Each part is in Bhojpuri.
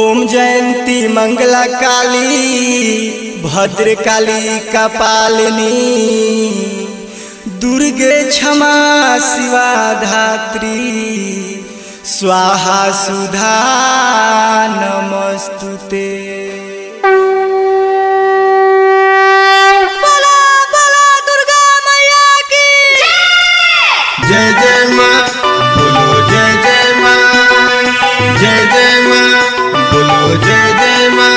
ओम जयंती मंगला काली भद्र काली कपालिनी दुर्गे क्षमा शिवा धात्री स्वाहा सुधा नमस्तुते। बोला बोला दुर्गा मैया की जय जय माँ बोलो जय जय माँ, जय जय माँ बोलो जय जय माँ।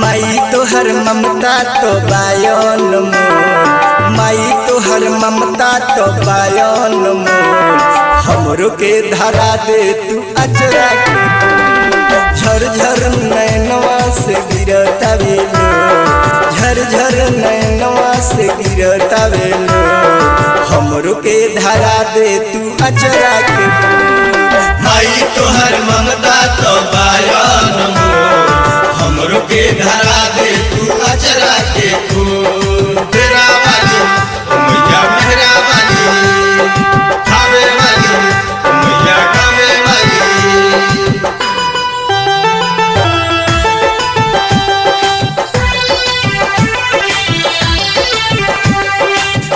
माई तोहर ममता तो बायन मोर, माई तोहर ममता तो बायन मोर, हमरो के धरा दे तू अचरा के झर झर नैनवा से गिरता वेलो, झर झर नैनवा से गिरता वेलो, हमरो के धरा दे तू अचरा के। माई तोहर ममता तो बायन मोर, हमरो के धरा दे तू अचरा के फूल। तेरा वाली ओ मैया मेहरा वाली, खावे वाली ओ मैया खावे वाली।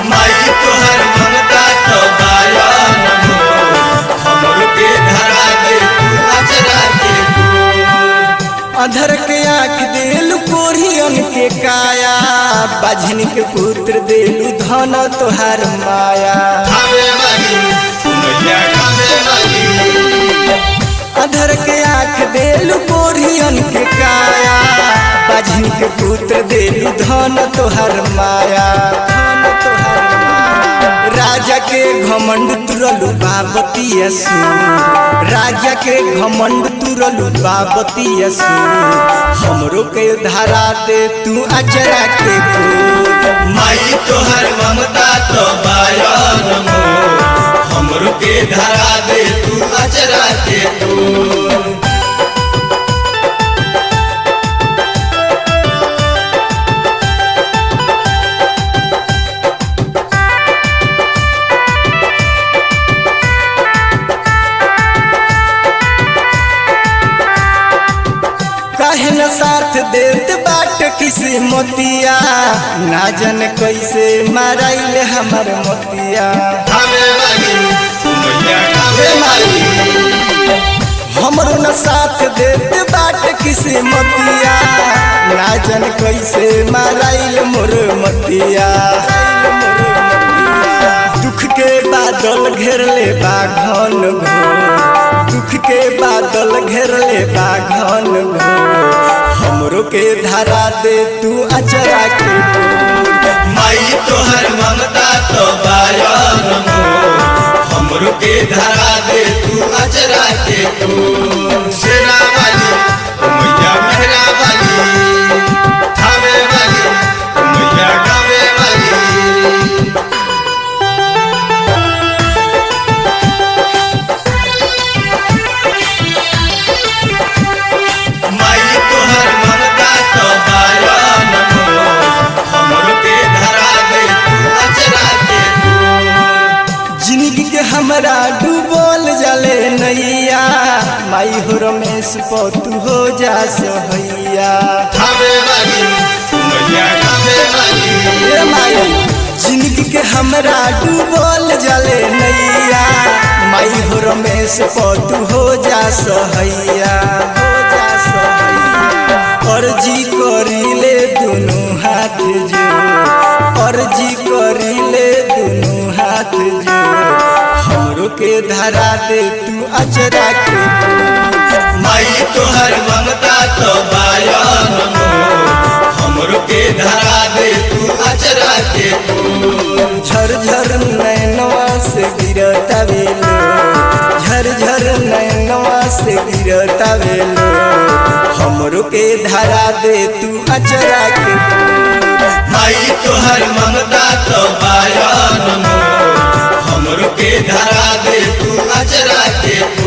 माई तोहर ममता तो बायन मोर, हमरो के धरा दे तू अचरा के फूल। अधर के आँख देलु कोरियन के काया, बाझिन के पुत्र देलु धन तोहार माया। खावे वाली ओ मैया खावे वाली। अधर के आँख देलु कोरियन के काया, बाझिन के पुत्र देलु धन तोहार माया, धन तोहार माया। राजा के घमंड तुरलु बाबती असु, राजा के घमंड तुरलु बाबती असु, हमरो के धरा दे तू अचरा के फूल। माई तोहर ममता तो बायन मोर, हमरो के धरा दे तू अचरा के फूल। काहे न साथ देत बाट किसी मोतिया, ना जन कैसे माराइल हमर मोतिया। खावे वाली ओ मैया खावे वाली। हमरो न साथ देत बाट किसी मोतिया, ना जन कैसे माराइल मोर मोतिया। दुख के बादल घेर ले बाघन घोर, दुख के बादल घेर ले बाघन घोर, हमरो के धरा दे तू अचरा के फूल। माई तोहर ममता तो बायन मोर, हमरो के धरा दे तू अचरा के फूल। शेरा वाली ओ मैया मेहरा वाली, खावे वाली ओ मैया खावे वाली। माई तोहर ममता तो बायन मोर, हमरो के धरा दे तू अचरा के फूल। जिंदगी के हमरा डूबल जले नैया, माई हो रमेश पतू हो जा सहैया। खावे वाली ओ मैया खावे वाली। ए माई जिंदगी के हमरा डूबल जले नैया, माई हो रमेश पतू हो जा सहैया, हो जा सहैया। अर्जी करिले दुनू हाथ जोड़, अर्जी करिले दुनू हाथ जोड़, हमरो के धरा दे तू अचरा के फूल। माई तोहर ममता तो बायन मोर, हमरो के धरा दे तू अचरा के फूल। झर झर नैनवा से गिरता वेलो, झर झर नैनवा से गिरता वेलो, हमरो के धरा दे तू अचरा के फूल। माई तोहर ममता तो बायन मोर, हमरो के धरा दे तू अचरा के फूल।